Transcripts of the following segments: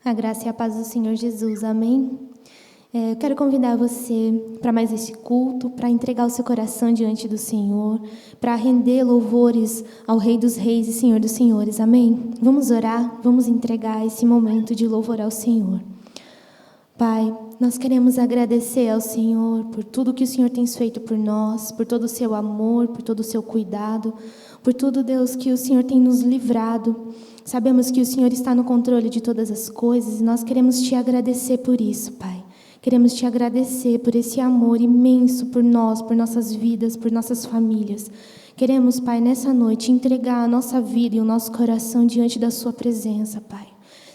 A graça e a paz do Senhor Jesus, amém? Eu quero convidar você para mais esse culto, para entregar o seu coração diante do Senhor, para render louvores ao Rei dos Reis e Senhor dos Senhores, amém? Vamos orar, vamos entregar esse momento de louvor ao Senhor. Pai, nós queremos agradecer ao Senhor por tudo que o Senhor tem feito por nós, por todo o seu amor, por todo o seu cuidado, por tudo, Deus, que o Senhor tem nos livrado. Sabemos que o Senhor está no controle de todas as coisas e nós queremos te agradecer por isso, Pai. Queremos te agradecer por esse amor imenso por nós, por nossas vidas, por nossas famílias. Queremos, Pai, nessa noite entregar a nossa vida e o nosso coração diante da sua presença, Pai.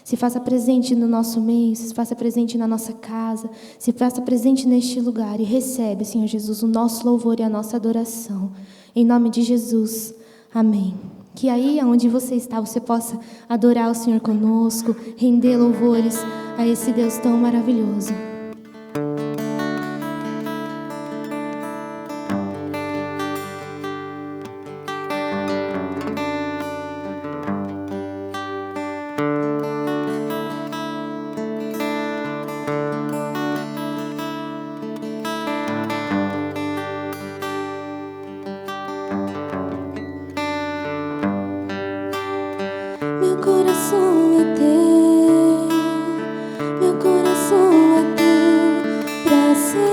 Se faça presente no nosso meio, se faça presente na nossa casa, se faça presente neste lugar e recebe, Senhor Jesus, o nosso louvor e a nossa adoração. Em nome de Jesus, amém. Que aí, onde você está, você possa adorar o Senhor conosco, render louvores a esse Deus tão maravilhoso. Meu coração é teu, meu coração é teu, pra sempre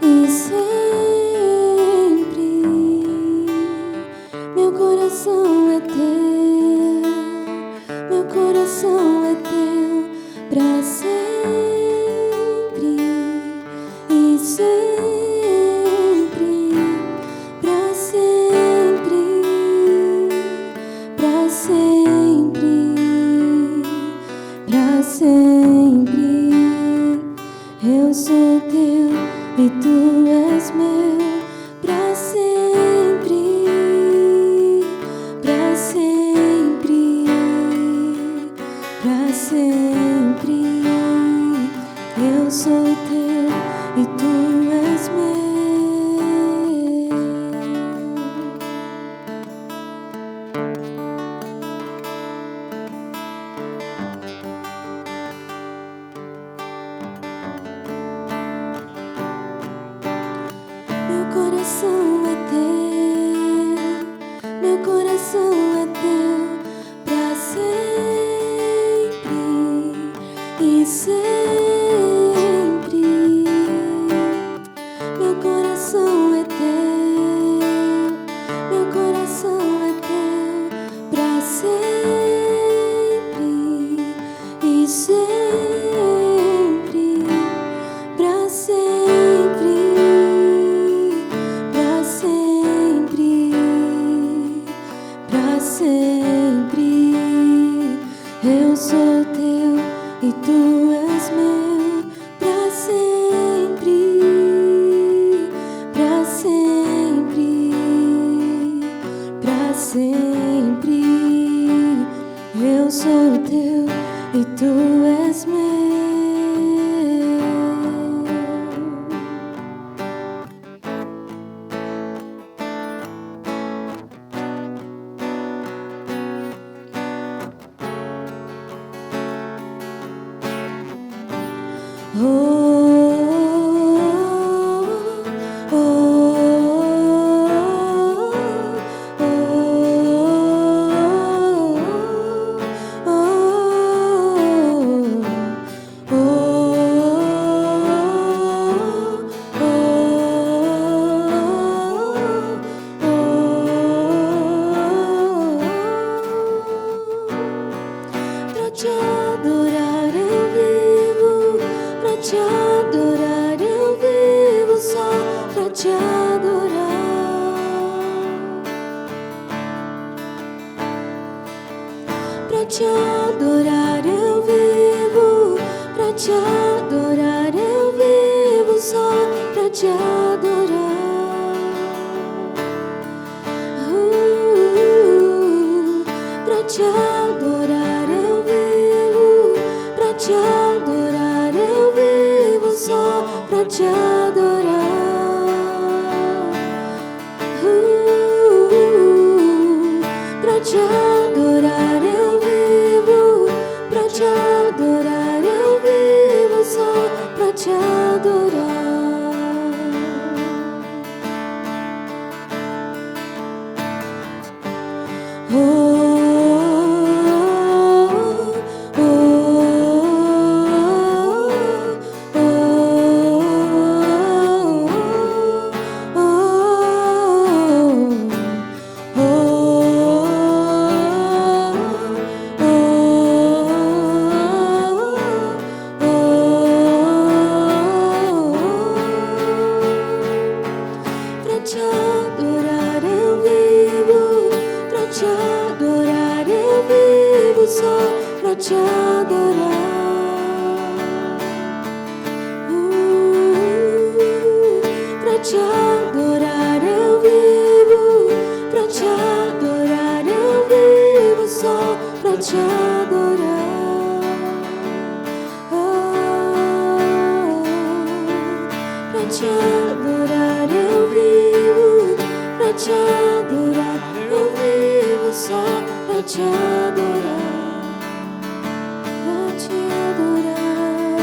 e sempre. Meu coração é teu, meu coração é teu, pra sempre e sempre, pra sempre. Pra sempre, pra sempre, eu sou teu e tu és meu. Pra sempre, pra sempre, pra sempre, eu sou teu e tu és meu. Meu coração é teu, meu coração é teu, pra sempre e sempre. Meu coração é teu, meu coração é teu, pra sempre e sempre, pra sempre. Pra sempre, pra sempre, eu sou teu e tu és meu. Pra sempre, pra sempre, pra sempre, eu sou teu e tu és meu. Pra te adorar eu vivo, pra te adorar eu vivo, só pra te adorar. Pra te adorar eu vivo, pra te adorar eu vivo, só pra te adorar. Pra te adorar eu vivo, pra te adorar eu vivo, só pra te adorar. Pra te adorar eu vivo, te adorar eu vivo, pra te adorar eu vivo, só pra te adorar. Pra te adorar eu vivo, pra te adorar eu vivo, só pra te adorar. Pra te adorar,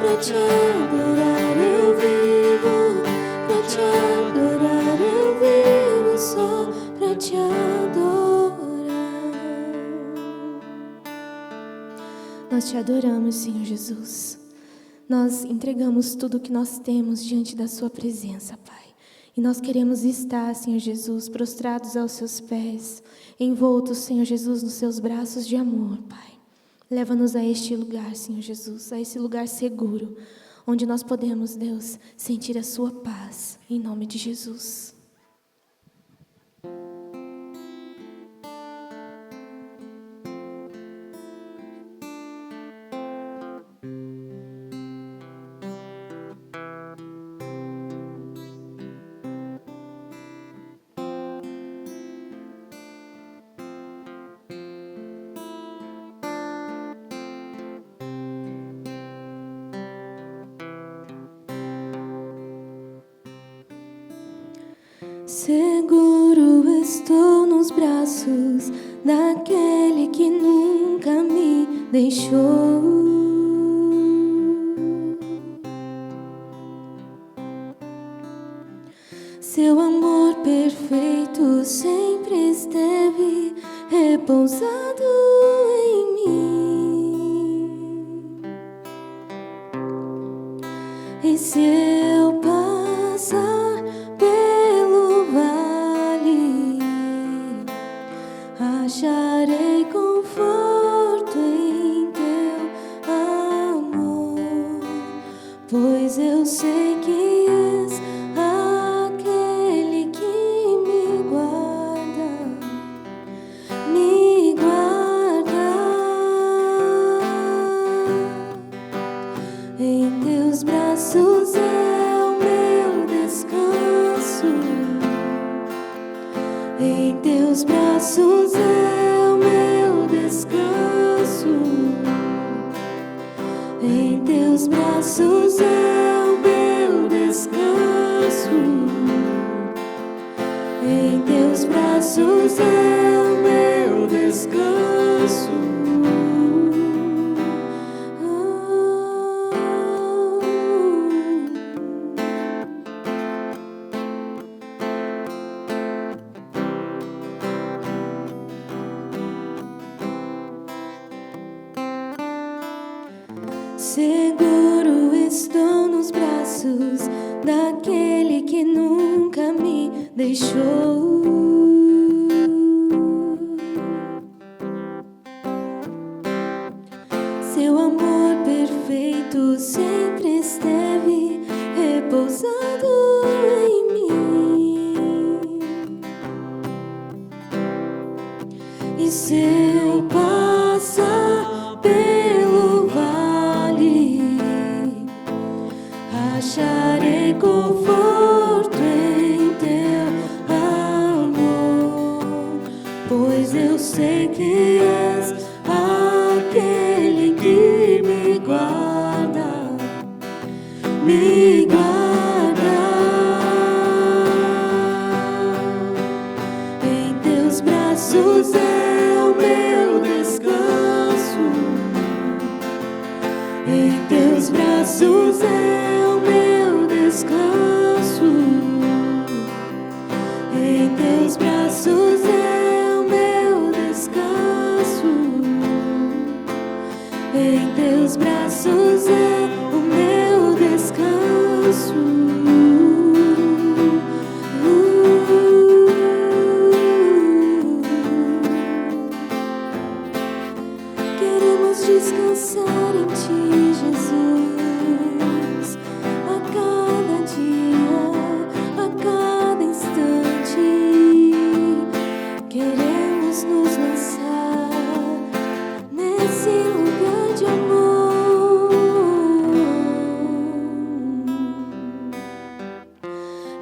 pra te adorar eu vivo, pra te adorar eu vivo, só pra te adorar. Nós te adoramos, Senhor Jesus. Nós entregamos tudo o que nós temos diante da sua presença, Pai. E nós queremos estar, Senhor Jesus, prostrados aos seus pés, envoltos, Senhor Jesus, nos seus braços de amor, Pai. Leva-nos a este lugar, Senhor Jesus, a esse lugar seguro, onde nós podemos, Deus, sentir a sua paz, em nome de Jesus. Seguro estou nos braços daquele que nunca me deixou. Seu amor perfeito sempre esteve repousado em mim. E se eu passar pelo vale, acharei conforto em teu amor, pois eu sei que és aquele que me guarda, me guarda. Em teus braços é o meu descanso, em teus braços é o meu descanso, em teus braços é o meu descanso, em teus braços é o meu descanso. Seguro estou nos braços daquele que nunca me deixou. Seu amor perfeito sempre esteve repousado em mim. E se eu passar pelo vale, acharei conforto em teu amor, pois eu sei que és aquele que me guarda, me guarda. Em teus braços é o meu descanso, em teus braços é o meu descanso, em teus braços é o meu descanso, em teus braços é o meu descanso.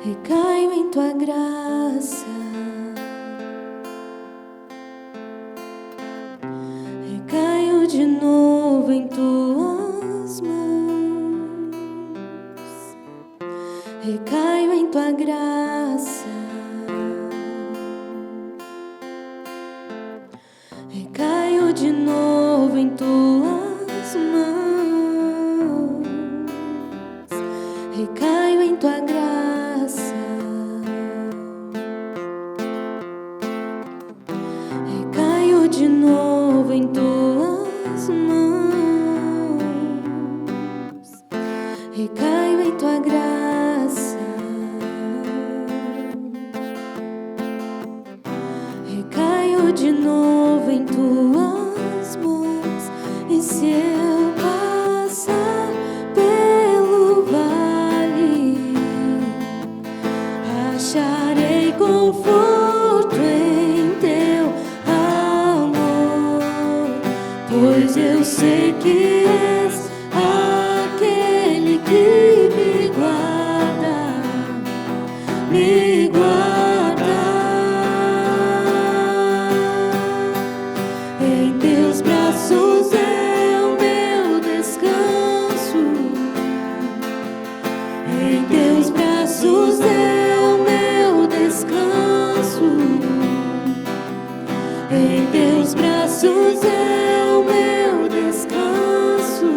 Recaio em tua graça, recaio de novo em tuas mãos, recaio em tua graça, recaio de novo em tuas mãos, recaio em tua graça. De novo em tuas mãos, recaio em tua graça, recaio de novo em tuas mãos. E se eu passar pelo vale, acharei conforto em teu, pois eu sei que és aquele que me guarda, me guarda. Em teus braços é o meu descanso, em teus braços é o meu descanso, em teus braços é o meu descanso,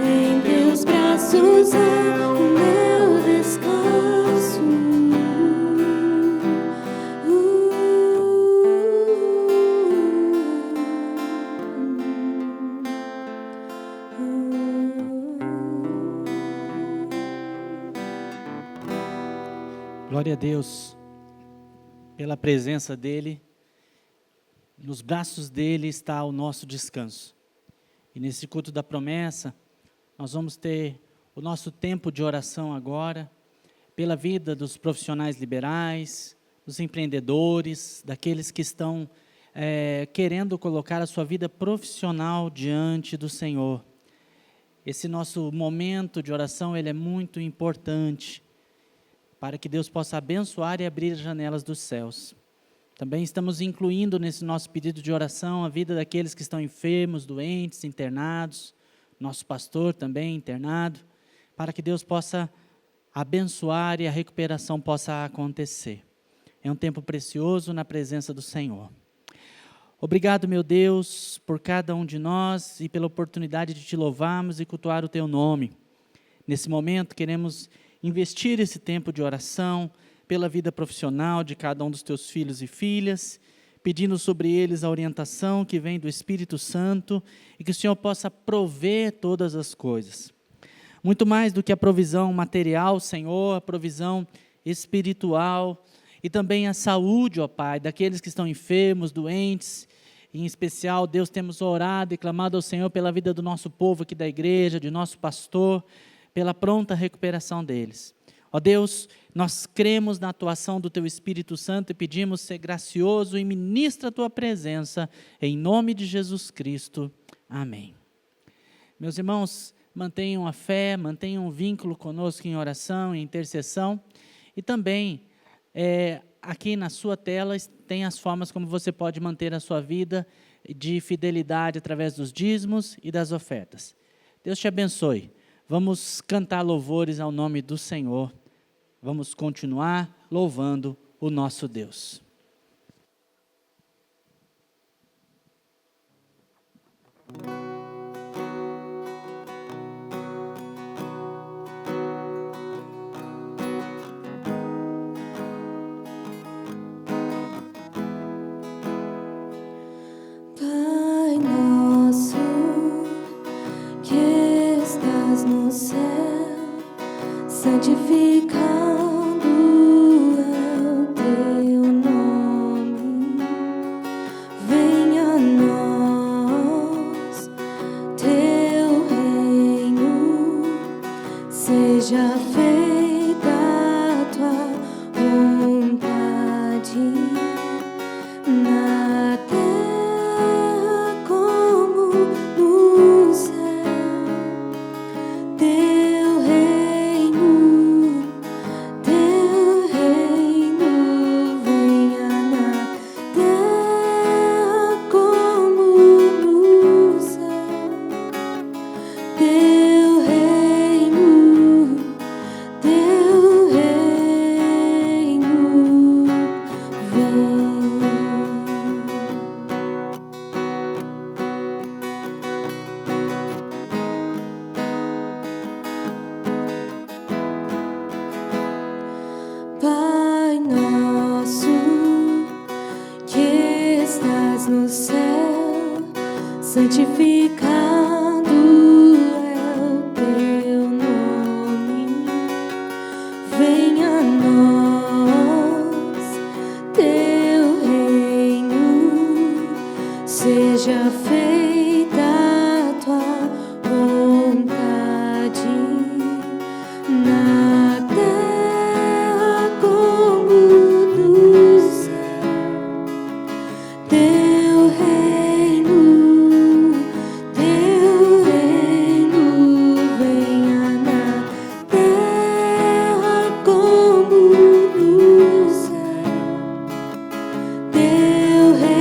em teus braços é o meu descanso. Glória a Deus pela presença dEle. Nos braços dEle está o nosso descanso. E nesse culto da promessa, nós vamos ter o nosso tempo de oração agora, pela vida dos profissionais liberais, dos empreendedores, daqueles que estão querendo colocar a sua vida profissional diante do Senhor. Esse nosso momento de oração, ele é muito importante, para que Deus possa abençoar e abrir as janelas dos céus. Também estamos incluindo nesse nosso pedido de oração a vida daqueles que estão enfermos, doentes, internados, nosso pastor também internado, para que Deus possa abençoar e a recuperação possa acontecer. É um tempo precioso na presença do Senhor. Obrigado, meu Deus, por cada um de nós e pela oportunidade de te louvarmos e cultuar o teu nome. Nesse momento queremos investir esse tempo de oração pela vida profissional de cada um dos teus filhos e filhas, pedindo sobre eles a orientação que vem do Espírito Santo e que o Senhor possa prover todas as coisas. Muito mais do que a provisão material, Senhor, a provisão espiritual e também a saúde, ó Pai, daqueles que estão enfermos, doentes. Em especial, Deus, temos orado e clamado ao Senhor pela vida do nosso povo aqui da igreja, de nosso pastor, pela pronta recuperação deles. Ó Deus, nós cremos na atuação do Teu Espírito Santo e pedimos ser gracioso e ministra a Tua presença, em nome de Jesus Cristo. Amém. Meus irmãos, mantenham a fé, mantenham um vínculo conosco em oração, em intercessão, e também, aqui na sua tela, tem as formas como você pode manter a sua vida de fidelidade através dos dízimos e das ofertas. Deus te abençoe. Vamos cantar louvores ao nome do Senhor. Vamos continuar louvando o nosso Deus. Pai nosso, que estás no céu, santificado é o teu nome. Venha a nós teu reino, seja feita a tua vontade, na terra como no céu. Teu reino santificado é o teu nome. Venha a nós teu reino, seja feita a tua vontade na terra como no céu. Teu reino venha na terra como no céu. Teu reino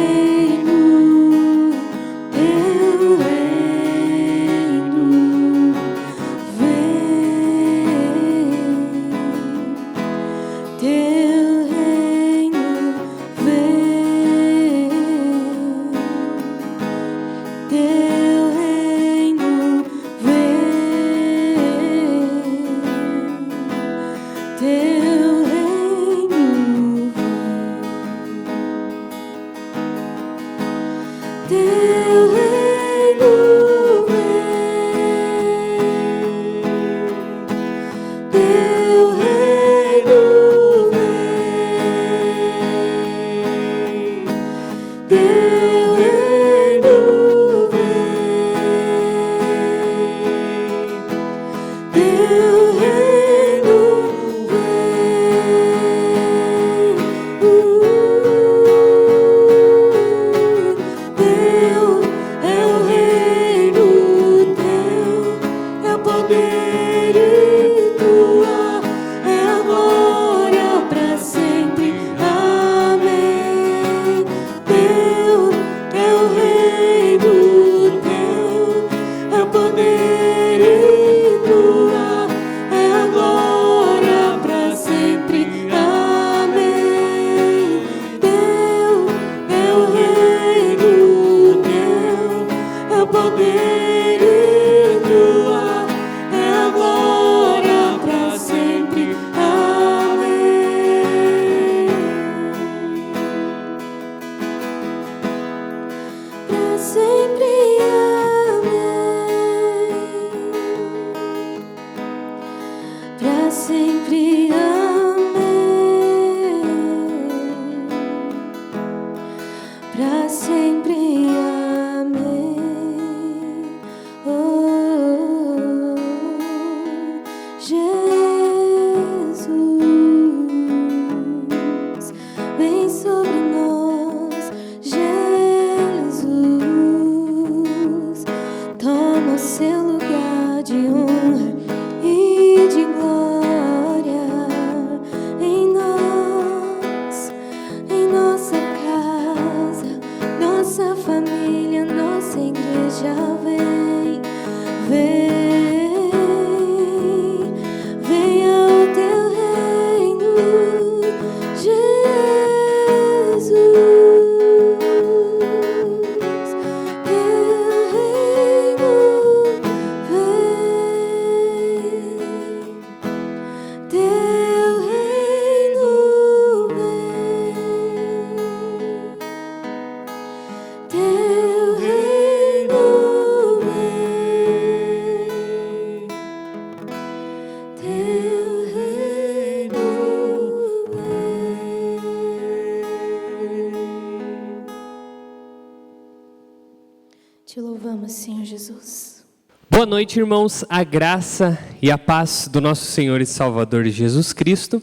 Te louvamos, Senhor Jesus. Boa noite, irmãos. A graça e a paz do nosso Senhor e Salvador Jesus Cristo.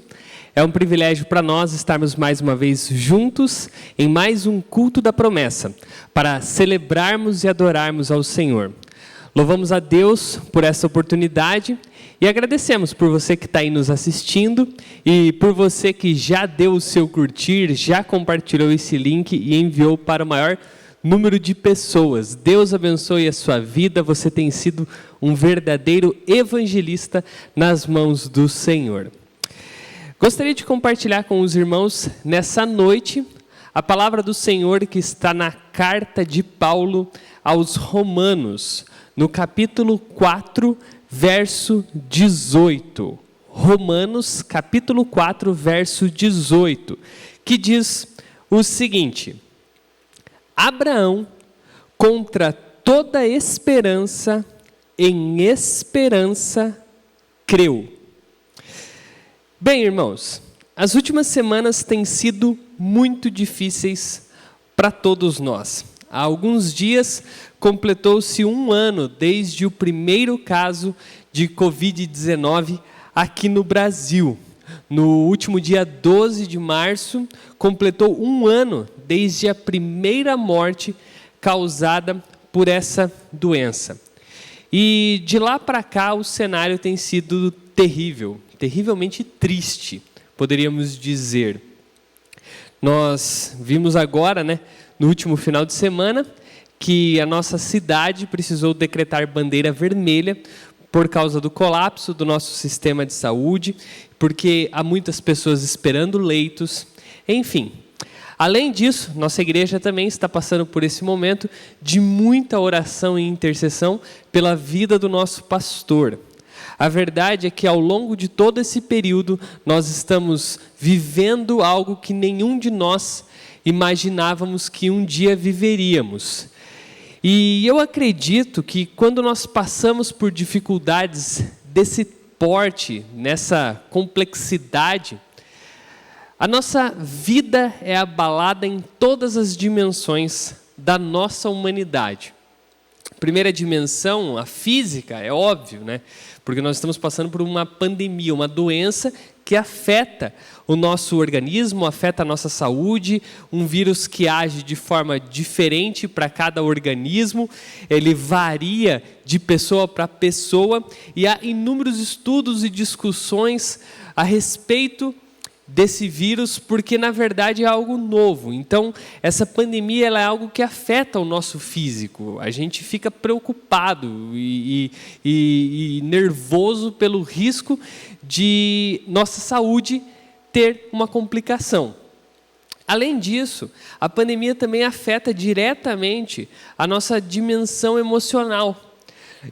É um privilégio para nós estarmos mais uma vez juntos em mais um culto da promessa, para celebrarmos e adorarmos ao Senhor. Louvamos a Deus por essa oportunidade e agradecemos por você que está aí nos assistindo e por você que já deu o seu curtir, já compartilhou esse link e enviou para o maior número de pessoas. Deus abençoe a sua vida, você tem sido um verdadeiro evangelista nas mãos do Senhor. Gostaria de compartilhar com os irmãos nessa noite a palavra do Senhor que está na carta de Paulo aos Romanos, no capítulo 4, verso 18. Romanos, capítulo 4, verso 18, que diz o seguinte: Abraão, contra toda esperança, em esperança creu. Bem, irmãos, as últimas semanas têm sido muito difíceis para todos nós. Há alguns dias completou-se 1 ano desde o primeiro caso de Covid-19 aqui no Brasil. No último dia 12 de março, completou 1 ano desde a primeira morte causada por essa doença. E de lá para cá o cenário tem sido terrível, terrivelmente triste, poderíamos dizer. Nós vimos agora, no último final de semana, que a nossa cidade precisou decretar bandeira vermelha por causa do colapso do nosso sistema de saúde, porque há muitas pessoas esperando leitos, enfim. Além disso, nossa igreja também está passando por esse momento de muita oração e intercessão pela vida do nosso pastor. A verdade é que ao longo de todo esse período, nós estamos vivendo algo que nenhum de nós imaginávamos que um dia viveríamos. E eu acredito que quando nós passamos por dificuldades desse porte, nessa complexidade, a nossa vida é abalada em todas as dimensões da nossa humanidade. Primeira dimensão, a física, é óbvio, porque nós estamos passando por uma pandemia, uma doença que afeta o nosso organismo, afeta a nossa saúde, um vírus que age de forma diferente para cada organismo, ele varia de pessoa para pessoa, e há inúmeros estudos e discussões a respeito desse vírus, porque na verdade é algo novo. Então, essa pandemia ela é algo que afeta o nosso físico. A gente fica preocupado e nervoso pelo risco de nossa saúde ter uma complicação. Além disso, a pandemia também afeta diretamente a nossa dimensão emocional.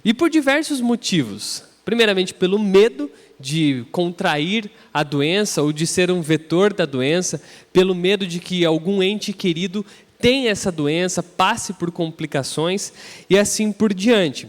E por diversos motivos. Primeiramente, pelo medo de contrair a doença ou de ser um vetor da doença, pelo medo de que algum ente querido tenha essa doença, passe por complicações e assim por diante.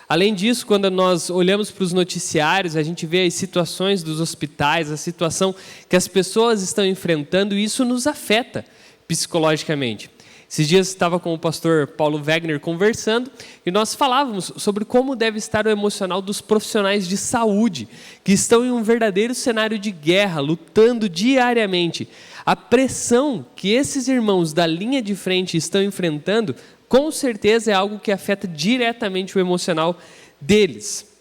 Além disso, quando nós olhamos para os noticiários, a gente vê as situações dos hospitais, a situação que as pessoas estão enfrentando, e isso nos afeta psicologicamente. Esses dias estava com o pastor Paulo Wegner conversando e nós falávamos sobre como deve estar o emocional dos profissionais de saúde, que estão em um verdadeiro cenário de guerra, lutando diariamente. A pressão que esses irmãos da linha de frente estão enfrentando, com certeza é algo que afeta diretamente o emocional deles.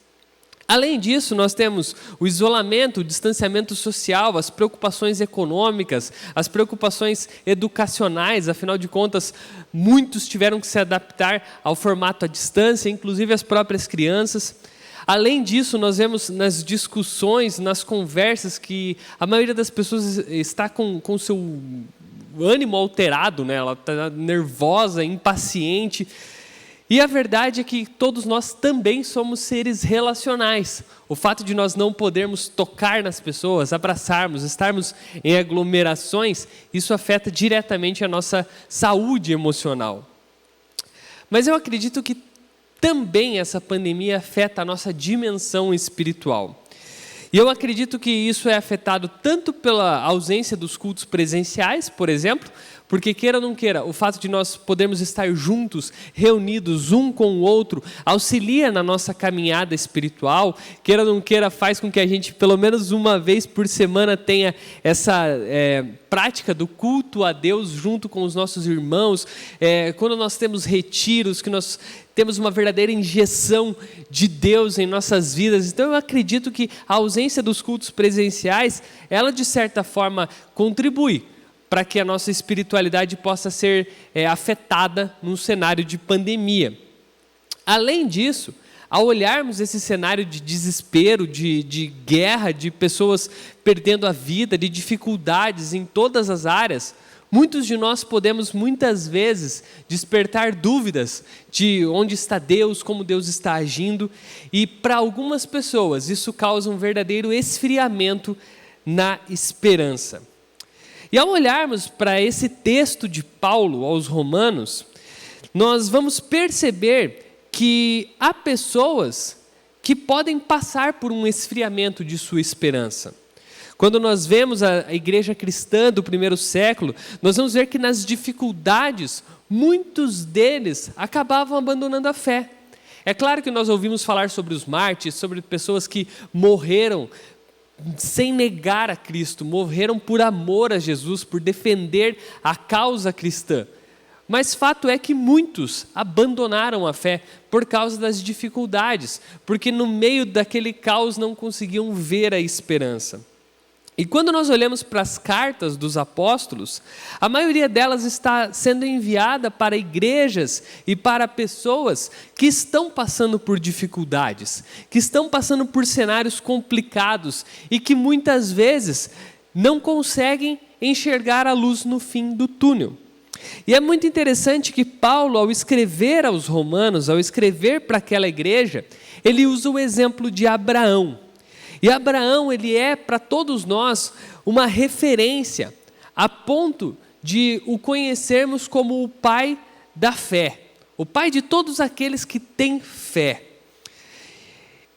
Além disso, nós temos o isolamento, o distanciamento social, as preocupações econômicas, as preocupações educacionais, afinal de contas, muitos tiveram que se adaptar ao formato à distância, inclusive as próprias crianças. Além disso, nós vemos nas discussões, nas conversas, que a maioria das pessoas está com o seu ânimo alterado, ela está nervosa, impaciente. E a verdade é que todos nós também somos seres relacionais. O fato de nós não podermos tocar nas pessoas, abraçarmos, estarmos em aglomerações, isso afeta diretamente a nossa saúde emocional. Mas eu acredito que também essa pandemia afeta a nossa dimensão espiritual. E eu acredito que isso é afetado tanto pela ausência dos cultos presenciais, por exemplo, porque queira ou não queira, o fato de nós podermos estar juntos, reunidos um com o outro, auxilia na nossa caminhada espiritual, queira ou não queira, faz com que a gente pelo menos uma vez por semana tenha essa prática do culto a Deus junto com os nossos irmãos, quando nós temos retiros, que nós temos uma verdadeira injeção de Deus em nossas vidas. Então eu acredito que a ausência dos cultos presenciais, ela de certa forma contribui para que a nossa espiritualidade possa ser afetada num cenário de pandemia. Além disso, ao olharmos esse cenário de desespero, de guerra, de pessoas perdendo a vida, de dificuldades em todas as áreas, muitos de nós podemos muitas vezes despertar dúvidas de onde está Deus, como Deus está agindo, e para algumas pessoas isso causa um verdadeiro esfriamento na esperança. E ao olharmos para esse texto de Paulo aos Romanos, nós vamos perceber que há pessoas que podem passar por um esfriamento de sua esperança. Quando nós vemos a igreja cristã do primeiro século, nós vamos ver que nas dificuldades, muitos deles acabavam abandonando a fé. É claro que nós ouvimos falar sobre os mártires, sobre pessoas que morreram sem negar a Cristo, morreram por amor a Jesus, por defender a causa cristã. Mas fato é que muitos abandonaram a fé por causa das dificuldades, porque no meio daquele caos não conseguiam ver a esperança. E quando nós olhamos para as cartas dos apóstolos, a maioria delas está sendo enviada para igrejas e para pessoas que estão passando por dificuldades, que estão passando por cenários complicados e que muitas vezes não conseguem enxergar a luz no fim do túnel. E é muito interessante que Paulo, ao escrever aos romanos, ao escrever para aquela igreja, ele usa o exemplo de Abraão. E Abraão, ele é para todos nós uma referência, a ponto de o conhecermos como o pai da fé, o pai de todos aqueles que têm fé.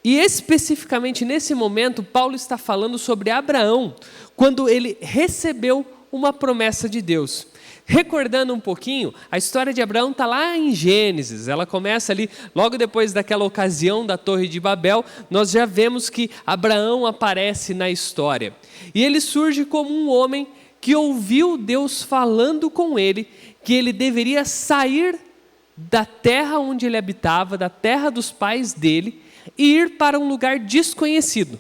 E especificamente nesse momento, Paulo está falando sobre Abraão, quando ele recebeu uma promessa de Deus. Recordando um pouquinho, a história de Abraão está lá em Gênesis, ela começa ali, logo depois daquela ocasião da Torre de Babel, nós já vemos que Abraão aparece na história. E ele surge como um homem que ouviu Deus falando com ele, que ele deveria sair da terra onde ele habitava, da terra dos pais dele, e ir para um lugar desconhecido.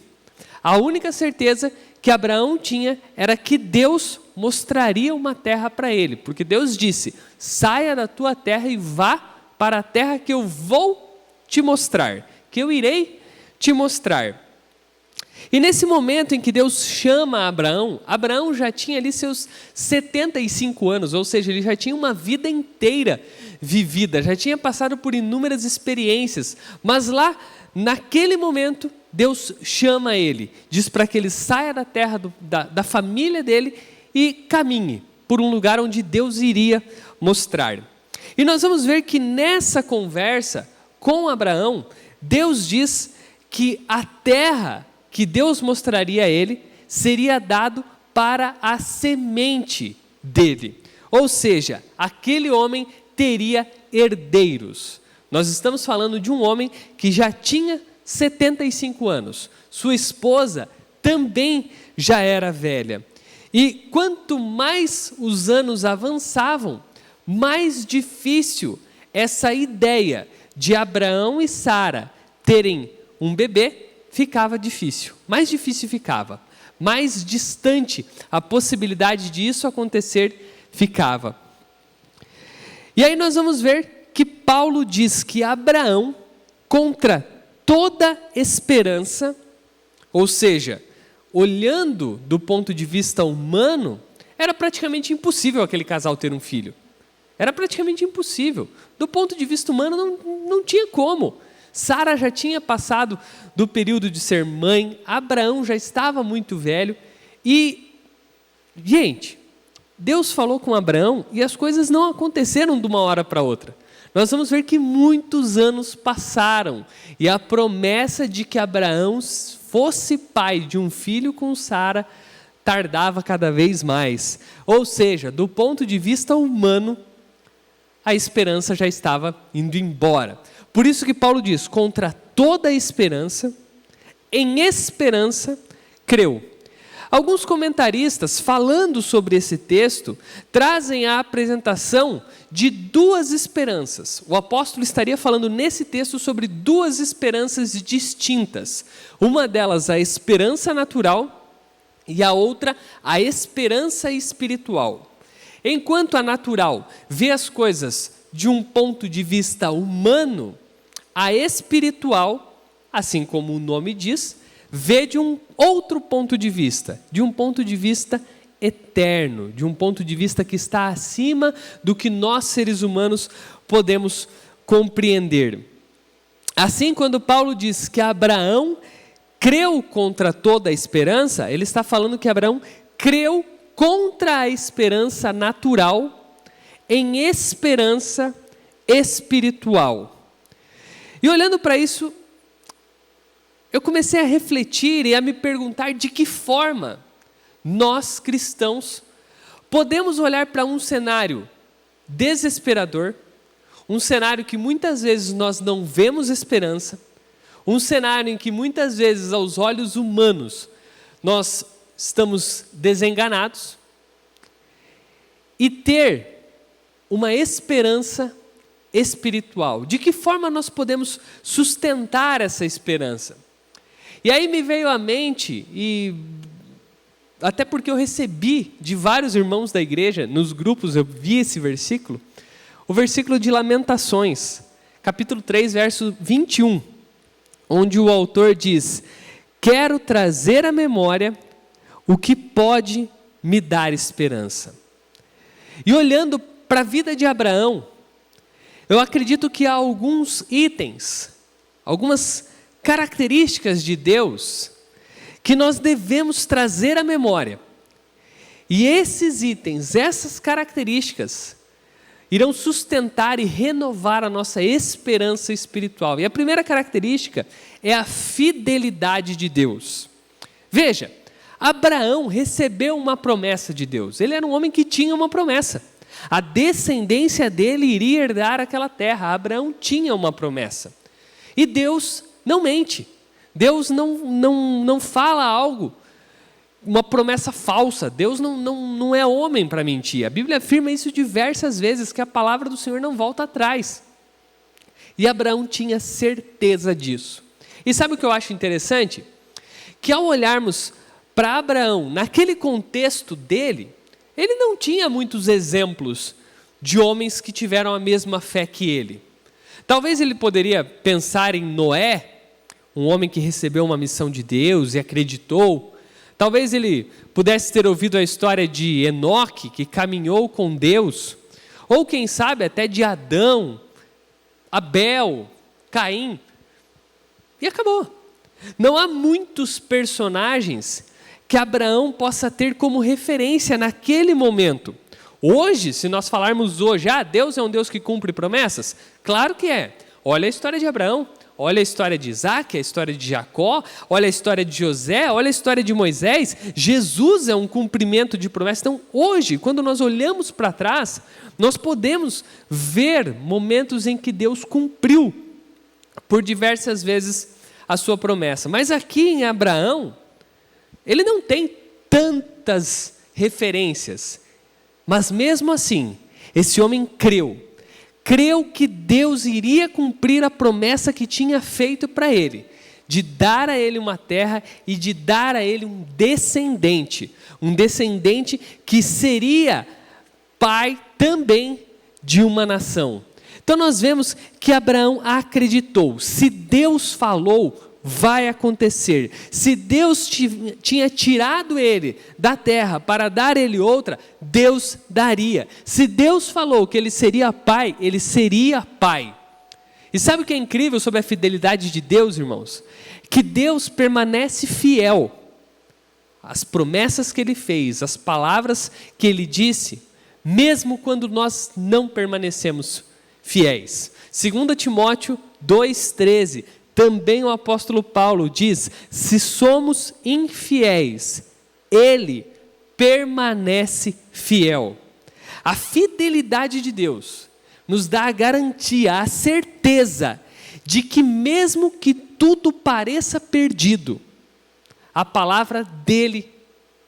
A única certeza que Abraão tinha era que Deus mostraria uma terra para ele, porque Deus disse: saia da tua terra e vá para a terra que eu vou te mostrar, que eu irei te mostrar. E nesse momento em que Deus chama Abraão, Abraão já tinha ali seus 75 anos, ou seja, ele já tinha uma vida inteira vivida, já tinha passado por inúmeras experiências, mas lá, naquele momento, Deus chama ele, diz para que ele saia da terra da família dele e caminhe por um lugar onde Deus iria mostrar. E nós vamos ver que nessa conversa com Abraão, Deus diz que a terra que Deus mostraria a ele seria dado para a semente dele. Ou seja, aquele homem teria herdeiros. Nós estamos falando de um homem que já tinha 75 anos. Sua esposa também já era velha. E quanto mais os anos avançavam, mais difícil essa ideia de Abraão e Sara terem um bebê ficava difícil. Mais difícil ficava. Mais distante a possibilidade disso acontecer ficava. E aí nós vamos ver que Paulo diz que Abraão, contra toda esperança, ou seja, olhando do ponto de vista humano, era praticamente impossível aquele casal ter um filho. Era praticamente impossível. Do ponto de vista humano, não tinha como. Sara já tinha passado do período de ser mãe, Abraão já estava muito velho. E, gente, Deus falou com Abraão e as coisas não aconteceram de uma hora para outra. Nós vamos ver que muitos anos passaram e a promessa de que Abraão fosse pai de um filho com Sara tardava cada vez mais. Ou seja, do ponto de vista humano, a esperança já estava indo embora. Por isso que Paulo diz, contra toda esperança, em esperança, creu. Alguns comentaristas, falando sobre esse texto, trazem a apresentação de duas esperanças. O apóstolo estaria falando nesse texto sobre duas esperanças distintas. Uma delas, a esperança natural, e a outra, a esperança espiritual. Enquanto a natural vê as coisas de um ponto de vista humano, a espiritual, assim como o nome diz, vê de um outro ponto de vista eterno, de um ponto de vista que está acima do que nós seres humanos podemos compreender. Assim, quando Paulo diz que Abraão creu contra toda a esperança, ele está falando que Abraão creu contra a esperança natural, em esperança espiritual. E olhando para isso, eu comecei a refletir e a me perguntar de que forma nós, cristãos, podemos olhar para um cenário desesperador, um cenário que muitas vezes nós não vemos esperança, um cenário em que muitas vezes aos olhos humanos nós estamos desenganados, e ter uma esperança espiritual. De que forma nós podemos sustentar essa esperança? E aí me veio à mente, e até porque eu recebi de vários irmãos da igreja, nos grupos eu vi esse versículo, o versículo de Lamentações, capítulo 3, verso 21, onde o autor diz: quero trazer à memória o que pode me dar esperança. E olhando para a vida de Abraão, eu acredito que há alguns itens, algumas características de Deus que nós devemos trazer à memória. E esses itens, essas características, irão sustentar e renovar a nossa esperança espiritual. E a primeira característica é a fidelidade de Deus. Veja, Abraão recebeu uma promessa de Deus. Ele era um homem que tinha uma promessa. A descendência dele iria herdar aquela terra. Abraão tinha uma promessa. E Deus não mente. Deus não fala algo, uma promessa falsa. Deus não é homem para mentir. A Bíblia afirma isso diversas vezes, que a palavra do Senhor não volta atrás. E Abraão tinha certeza disso. E sabe o que eu acho interessante? Que ao olharmos para Abraão, naquele contexto dele, ele não tinha muitos exemplos de homens que tiveram a mesma fé que ele. Talvez ele poderia pensar em Noé, um homem que recebeu uma missão de Deus e acreditou. Talvez ele pudesse ter ouvido a história de Enoque, que caminhou com Deus. Ou quem sabe até de Adão, Abel, Caim. E acabou. Não há muitos personagens que Abraão possa ter como referência naquele momento. Hoje, se nós falarmos hoje, Deus é um Deus que cumpre promessas? Claro que é. Olha a história de Abraão, olha a história de Isaac, a história de Jacó, olha a história de José, olha a história de Moisés. Jesus é um cumprimento de promessas. Então, hoje, quando nós olhamos para trás, nós podemos ver momentos em que Deus cumpriu por diversas vezes a sua promessa. Mas aqui em Abraão, ele não tem tantas referências, mas mesmo assim, esse homem creu que Deus iria cumprir a promessa que tinha feito para ele, de dar a ele uma terra e de dar a ele um descendente que seria pai também de uma nação. Então nós vemos que Abraão acreditou, se Deus falou, vai acontecer. Se Deus tinha tirado ele da terra para dar ele outra, Deus daria. Se Deus falou que ele seria pai, ele seria pai. E sabe o que é incrível sobre a fidelidade de Deus, irmãos? Que Deus permanece fiel às promessas que ele fez, às palavras que ele disse, mesmo quando nós não permanecemos fiéis. 2 Timóteo 2,13, também o apóstolo Paulo diz: se somos infiéis, ele permanece fiel. A fidelidade de Deus nos dá a garantia, a certeza de que mesmo que tudo pareça perdido, a palavra dele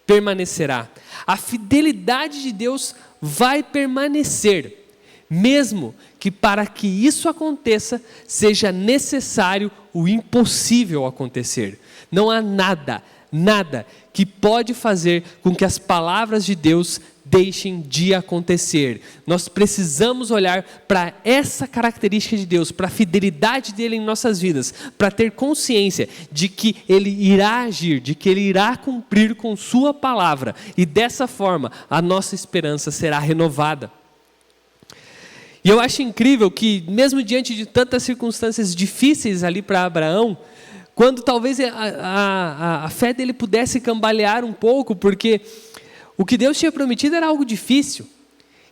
permanecerá. A fidelidade de Deus vai permanecer, mesmo que para que isso aconteça, seja necessário o impossível acontecer. Não há nada que pode fazer com que as palavras de Deus deixem de acontecer. Nós precisamos olhar para essa característica de Deus, para a fidelidade dele em nossas vidas, para ter consciência de que ele irá agir, de que ele irá cumprir com sua palavra, e dessa forma a nossa esperança será renovada. E eu acho incrível que, mesmo diante de tantas circunstâncias difíceis ali para Abraão, quando talvez a fé dele pudesse cambalear um pouco, porque o que Deus tinha prometido era algo difícil.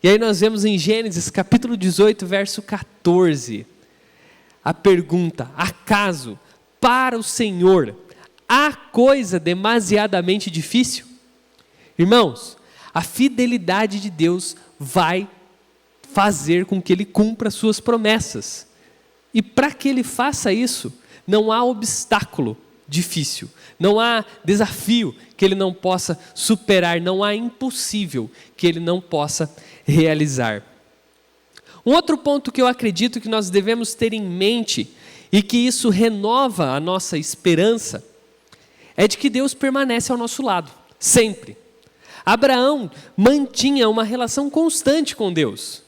E aí nós vemos em Gênesis capítulo 18, verso 14, a pergunta: acaso para o Senhor há coisa demasiadamente difícil? Irmãos, a fidelidade de Deus vai fazer com que Ele cumpra suas promessas. E para que Ele faça isso, não há obstáculo difícil, não há desafio que Ele não possa superar, não há impossível que Ele não possa realizar. Um outro ponto que eu acredito que nós devemos ter em mente, e que isso renova a nossa esperança, é de que Deus permanece ao nosso lado, sempre. Abraão mantinha uma relação constante com Deus.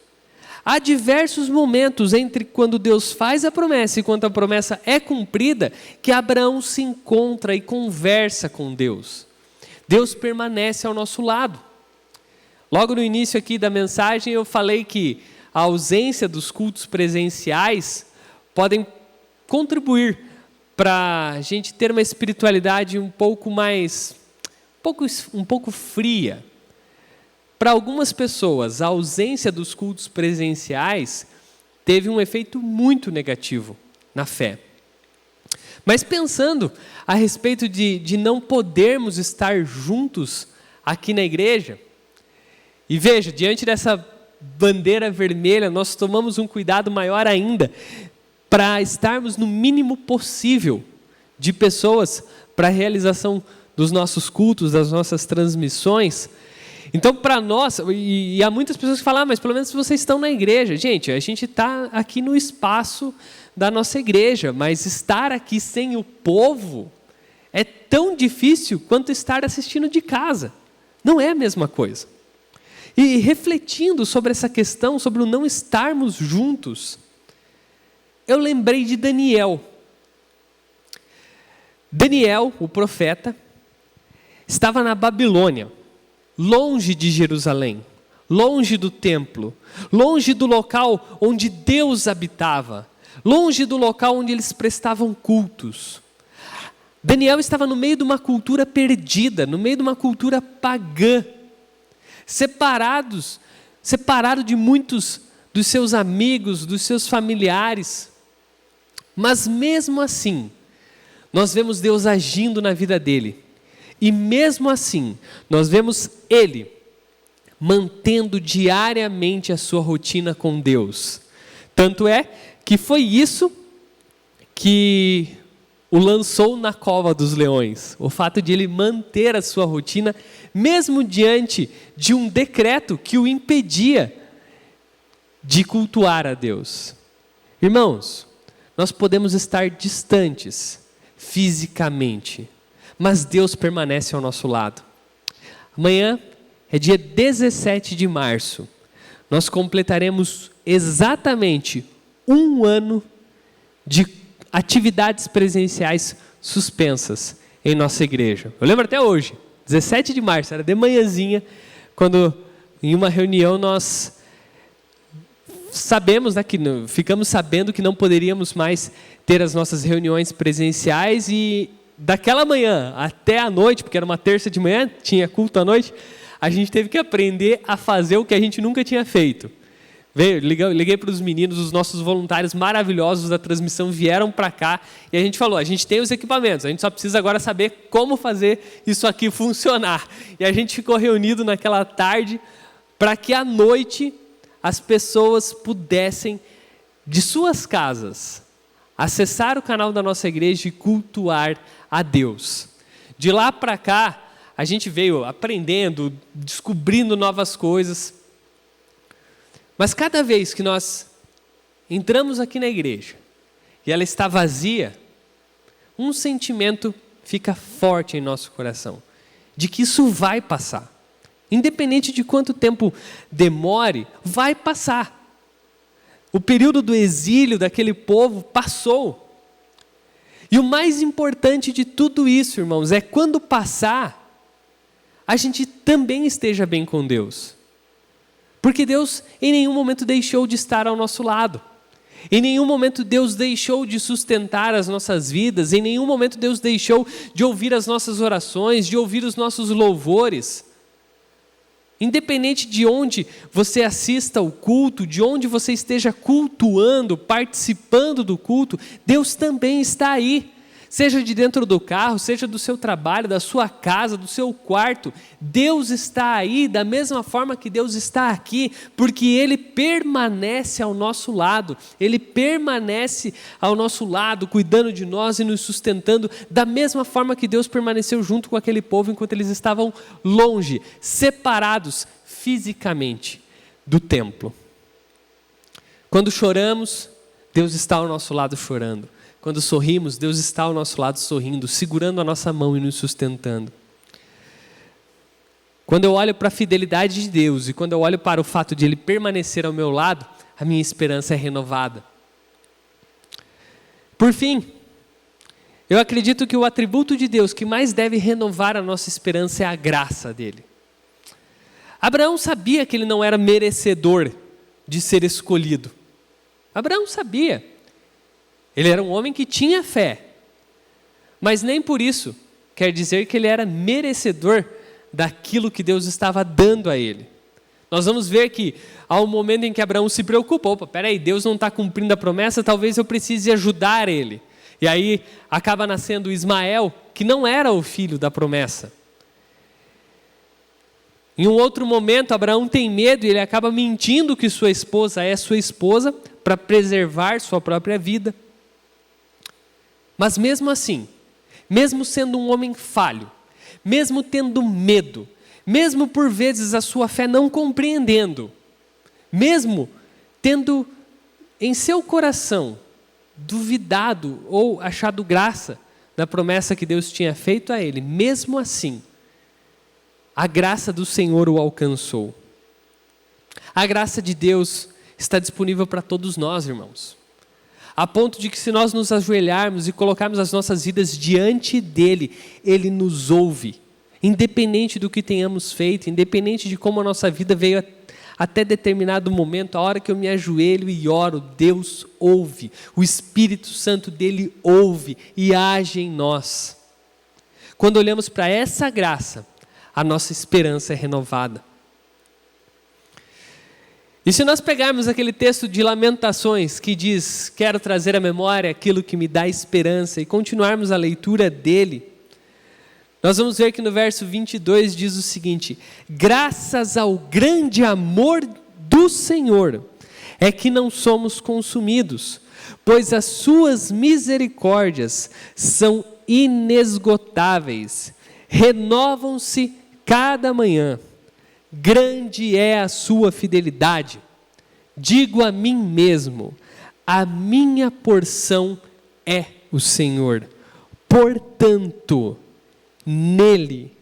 Há diversos momentos entre quando Deus faz a promessa e quando a promessa é cumprida, que Abraão se encontra e conversa com Deus. Deus permanece ao nosso lado. Logo no início aqui da mensagem eu falei que a ausência dos cultos presenciais podem contribuir para a gente ter uma espiritualidade um pouco fria. Para algumas pessoas, a ausência dos cultos presenciais teve um efeito muito negativo na fé. Mas pensando a respeito de não podermos estar juntos aqui na igreja, e veja, diante dessa bandeira vermelha, nós tomamos um cuidado maior ainda para estarmos no mínimo possível de pessoas para a realização dos nossos cultos, das nossas transmissões. Então, para nós, e há muitas pessoas que falam, mas pelo menos vocês estão na igreja. Gente, a gente está aqui no espaço da nossa igreja, mas estar aqui sem o povo é tão difícil quanto estar assistindo de casa. Não é a mesma coisa. E refletindo sobre essa questão, sobre o não estarmos juntos, eu lembrei de Daniel. Daniel, o profeta, estava na Babilônia, longe de Jerusalém, longe do templo, longe do local onde Deus habitava, longe do local onde eles prestavam cultos. Daniel estava no meio de uma cultura perdida, no meio de uma cultura pagã, separado de muitos dos seus amigos, dos seus familiares. Mas mesmo assim, nós vemos Deus agindo na vida dele. E mesmo assim, nós vemos ele mantendo diariamente a sua rotina com Deus. Tanto é que foi isso que o lançou na cova dos leões. O fato de ele manter a sua rotina, mesmo diante de um decreto que o impedia de cultuar a Deus. Irmãos, nós podemos estar distantes fisicamente, mas Deus permanece ao nosso lado. Amanhã é dia 17 de março. Nós completaremos exatamente 1 ano de atividades presenciais suspensas em nossa igreja. Eu lembro até hoje, 17 de março, era de manhãzinha, quando em uma reunião nós ficamos sabendo que não poderíamos mais ter as nossas reuniões presenciais, e daquela manhã até a noite, porque era uma terça de manhã, tinha culto à noite, a gente teve que aprender a fazer o que a gente nunca tinha feito. Liguei para os meninos, os nossos voluntários maravilhosos da transmissão vieram para cá e a gente falou, a gente tem os equipamentos, a gente só precisa agora saber como fazer isso aqui funcionar. E a gente ficou reunido naquela tarde para que à noite as pessoas pudessem, de suas casas, acessar o canal da nossa igreja e cultuar a Deus. De lá para cá, a gente veio aprendendo, descobrindo novas coisas. Mas cada vez que nós entramos aqui na igreja e ela está vazia, um sentimento fica forte em nosso coração, de que isso vai passar. Independente de quanto tempo demore, vai passar. O período do exílio daquele povo passou. E o mais importante de tudo isso, irmãos, é quando passar, a gente também esteja bem com Deus. Porque Deus em nenhum momento deixou de estar ao nosso lado. Em nenhum momento Deus deixou de sustentar as nossas vidas. Em nenhum momento Deus deixou de ouvir as nossas orações, de ouvir os nossos louvores. Independente de onde você assista o culto, de onde você esteja cultuando, participando do culto, Deus também está aí. Seja de dentro do carro, seja do seu trabalho, da sua casa, do seu quarto, Deus está aí da mesma forma que Deus está aqui, porque Ele permanece ao nosso lado, Ele permanece ao nosso lado, cuidando de nós e nos sustentando, da mesma forma que Deus permaneceu junto com aquele povo enquanto eles estavam longe, separados fisicamente do templo. Quando choramos, Deus está ao nosso lado chorando. Quando sorrimos, Deus está ao nosso lado sorrindo, segurando a nossa mão e nos sustentando. Quando eu olho para a fidelidade de Deus e quando eu olho para o fato de Ele permanecer ao meu lado, a minha esperança é renovada. Por fim, eu acredito que o atributo de Deus que mais deve renovar a nossa esperança é a graça dEle. Abraão sabia que ele não era merecedor de ser escolhido. Abraão sabia. Ele era um homem que tinha fé, mas nem por isso quer dizer que ele era merecedor daquilo que Deus estava dando a ele. Nós vamos ver que há um momento em que Abraão se preocupa, peraí, Deus não está cumprindo a promessa, talvez eu precise ajudar ele. E aí acaba nascendo Ismael, que não era o filho da promessa. Em um outro momento, Abraão tem medo e ele acaba mentindo que sua esposa é sua esposa para preservar sua própria vida. Mas mesmo assim, mesmo sendo um homem falho, mesmo tendo medo, mesmo por vezes a sua fé não compreendendo, mesmo tendo em seu coração duvidado ou achado graça na promessa que Deus tinha feito a ele, mesmo assim, a graça do Senhor o alcançou. A graça de Deus está disponível para todos nós, irmãos. A ponto de que se nós nos ajoelharmos e colocarmos as nossas vidas diante dEle, Ele nos ouve. Independente do que tenhamos feito, independente de como a nossa vida veio até determinado momento, a hora que eu me ajoelho e oro, Deus ouve. O Espírito Santo dEle ouve e age em nós. Quando olhamos para essa graça, a nossa esperança é renovada. E se nós pegarmos aquele texto de Lamentações que diz, quero trazer à memória aquilo que me dá esperança, e continuarmos a leitura dele, nós vamos ver que no verso 22 diz o seguinte: graças ao grande amor do Senhor é que não somos consumidos, pois as suas misericórdias são inesgotáveis, renovam-se cada manhã. Grande é a sua fidelidade. Digo a mim mesmo, a minha porção é o Senhor. Portanto, nele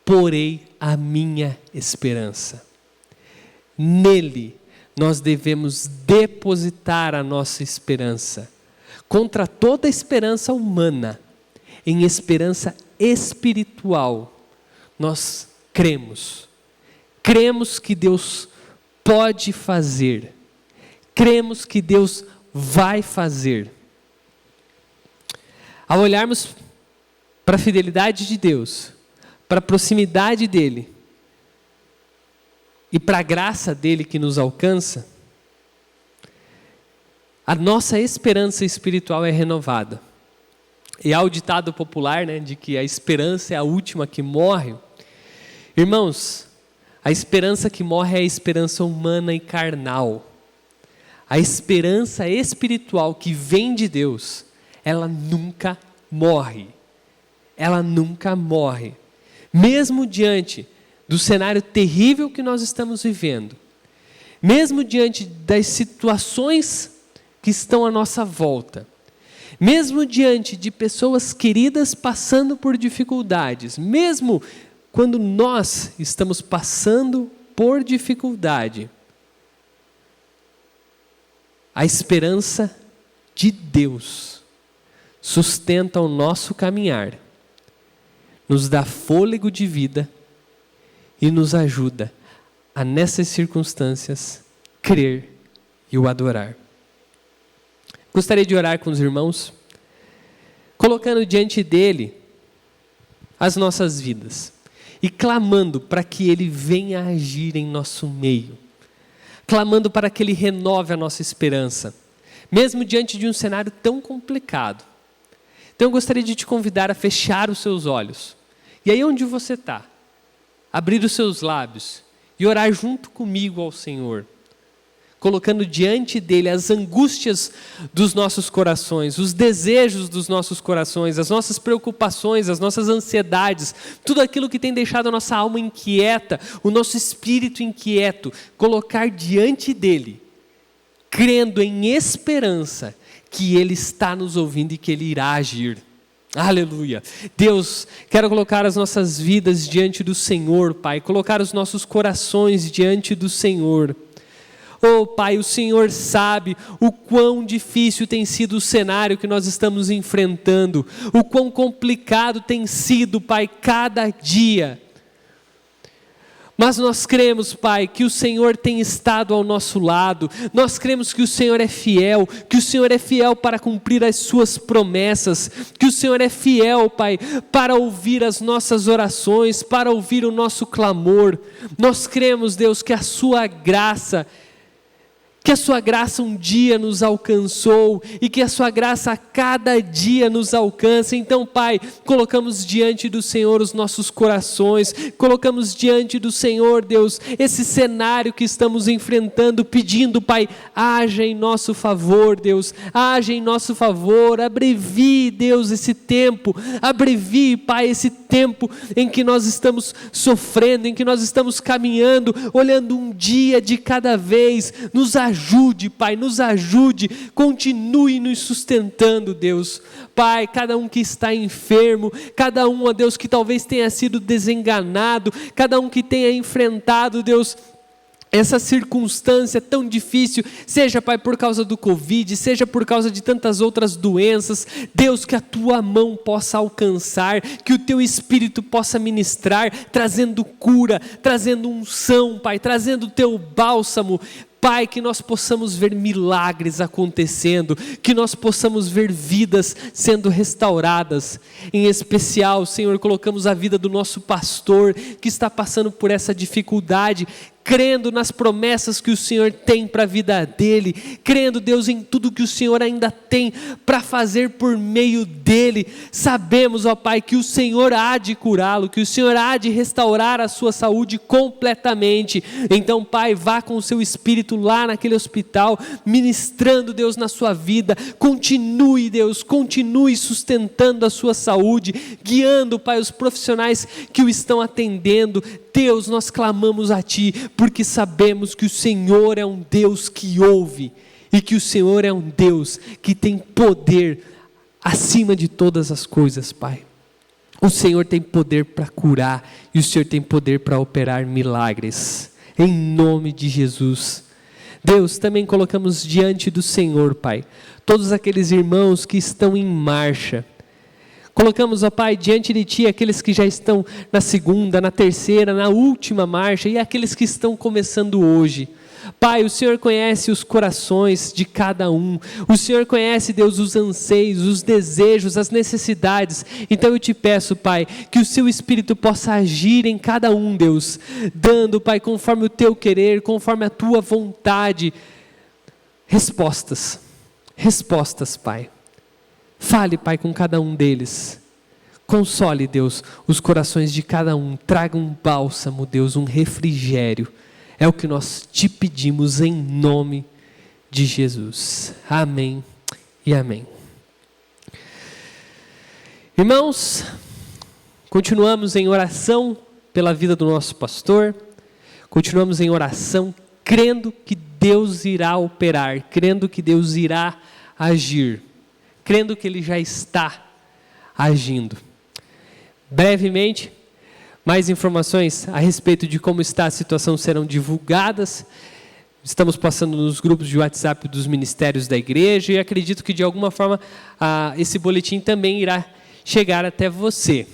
porei a minha esperança. Nele nós devemos depositar a nossa esperança. Contra toda esperança humana, em esperança espiritual, nós cremos que Deus pode fazer, cremos que Deus vai fazer. Ao olharmos para a fidelidade de Deus, para a proximidade dEle e para a graça dEle que nos alcança, a nossa esperança espiritual é renovada. E há o ditado popular, de que a esperança é a última que morre. Irmãos, a esperança que morre é a esperança humana e carnal. A esperança espiritual que vem de Deus, ela nunca morre. Ela nunca morre. Mesmo diante do cenário terrível que nós estamos vivendo, mesmo diante das situações que estão à nossa volta, mesmo diante de pessoas queridas passando por dificuldades, mesmo quando nós estamos passando por dificuldade, a esperança de Deus sustenta o nosso caminhar, nos dá fôlego de vida e nos ajuda a, nessas circunstâncias, crer e o adorar. Gostaria de orar com os irmãos, colocando diante dele as nossas vidas. e clamando para que Ele venha agir em nosso meio, clamando para que Ele renove a nossa esperança, mesmo diante de um cenário tão complicado. Então eu gostaria de te convidar a fechar os seus olhos, e aí onde você está, abrir os seus lábios e orar junto comigo ao Senhor, colocando diante dEle as angústias dos nossos corações, os desejos dos nossos corações, as nossas preocupações, as nossas ansiedades, tudo aquilo que tem deixado a nossa alma inquieta, o nosso espírito inquieto, colocar diante dEle, crendo em esperança que Ele está nos ouvindo e que Ele irá agir. Aleluia. Deus, quero colocar as nossas vidas diante do Senhor, Pai, colocar os nossos corações diante do Senhor. Oh Pai, o Senhor sabe o quão difícil tem sido o cenário que nós estamos enfrentando, o quão complicado tem sido, Pai, cada dia. Mas nós cremos, Pai, que o Senhor tem estado ao nosso lado, nós cremos que o Senhor é fiel para cumprir as suas promessas, que o Senhor é fiel, Pai, para ouvir as nossas orações, para ouvir o nosso clamor. Nós cremos, Deus, que a sua graça um dia nos alcançou e que a sua graça a cada dia nos alcança. Então, Pai, colocamos diante do Senhor os nossos corações, colocamos diante do Senhor, Deus, esse cenário que estamos enfrentando, pedindo, Pai, haja em nosso favor, Deus, haja em nosso favor, abrevie, Deus, esse tempo, abrevie, Pai, esse tempo em que nós estamos sofrendo, em que nós estamos caminhando, olhando um dia de cada vez. Nos ajude, Pai, nos ajude, continue nos sustentando, Deus. Pai, cada um que está enfermo, cada um, ó Deus, que talvez tenha sido desenganado, cada um que tenha enfrentado, Deus, essa circunstância tão difícil, seja, Pai, por causa do Covid, seja por causa de tantas outras doenças, Deus, que a Tua mão possa alcançar, que o Teu Espírito possa ministrar, trazendo cura, trazendo unção, Pai, trazendo o Teu bálsamo, Pai, que nós possamos ver milagres acontecendo, que nós possamos ver vidas sendo restauradas. Em especial, Senhor, colocamos a vida do nosso pastor, que está passando por essa dificuldade, crendo nas promessas que o Senhor tem para a vida dele, crendo, Deus, em tudo que o Senhor ainda tem para fazer por meio dele. Sabemos, ó Pai, que o Senhor há de curá-lo, que o Senhor há de restaurar a sua saúde completamente. Então, Pai, vá com o seu Espírito lá naquele hospital, ministrando, Deus, na sua vida. Continue, Deus, continue sustentando a sua saúde, guiando, Pai, os profissionais que o estão atendendo. Deus, nós clamamos a Ti, porque sabemos que o Senhor é um Deus que ouve, e que o Senhor é um Deus que tem poder acima de todas as coisas, Pai. O Senhor tem poder para curar, e o Senhor tem poder para operar milagres, em nome de Jesus. Deus, também colocamos diante do Senhor, Pai, todos aqueles irmãos que estão em marcha. Colocamos, ó Pai, diante de Ti aqueles que já estão na segunda, na terceira, na última marcha, e aqueles que estão começando hoje. Pai, o Senhor conhece os corações de cada um. O Senhor conhece, Deus, os anseios, os desejos, as necessidades. Então eu te peço, Pai, que o Seu Espírito possa agir em cada um, Deus, dando, Pai, conforme o Teu querer, conforme a Tua vontade, respostas, Pai. Fale, Pai, com cada um deles. Console, Deus, os corações de cada um. Traga um bálsamo, Deus, um refrigério. É o que nós te pedimos em nome de Jesus. Amém e amém. Irmãos, continuamos em oração pela vida do nosso pastor. Continuamos em oração, crendo que Deus irá operar, crendo que Deus irá agir, crendo que Ele já está agindo. Brevemente, mais informações a respeito de como está a situação serão divulgadas. Estamos passando nos grupos de WhatsApp dos ministérios da igreja e acredito que de alguma forma esse boletim também irá chegar até você.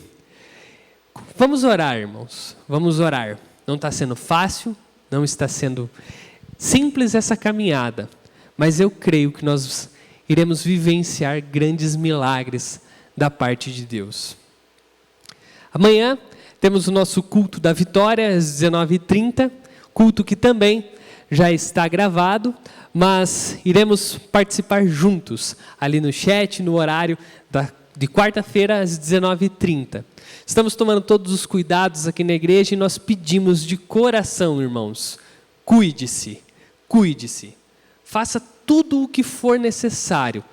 Vamos orar, irmãos, vamos orar. Não está sendo fácil, não está sendo simples essa caminhada, mas eu creio que nós iremos vivenciar grandes milagres da parte de Deus. Amanhã temos o nosso culto da vitória às 19h30, culto que também já está gravado, mas iremos participar juntos, ali no chat, no horário de quarta-feira às 19h30. Estamos tomando todos os cuidados aqui na igreja e nós pedimos de coração, irmãos, cuide-se, cuide-se. Faça tudo o que for necessário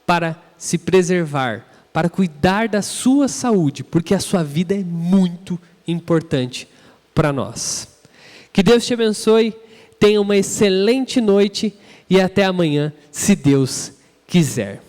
para se preservar, para cuidar da sua saúde, porque a sua vida é muito importante para nós. Que Deus te abençoe, tenha uma excelente noite e até amanhã, se Deus quiser.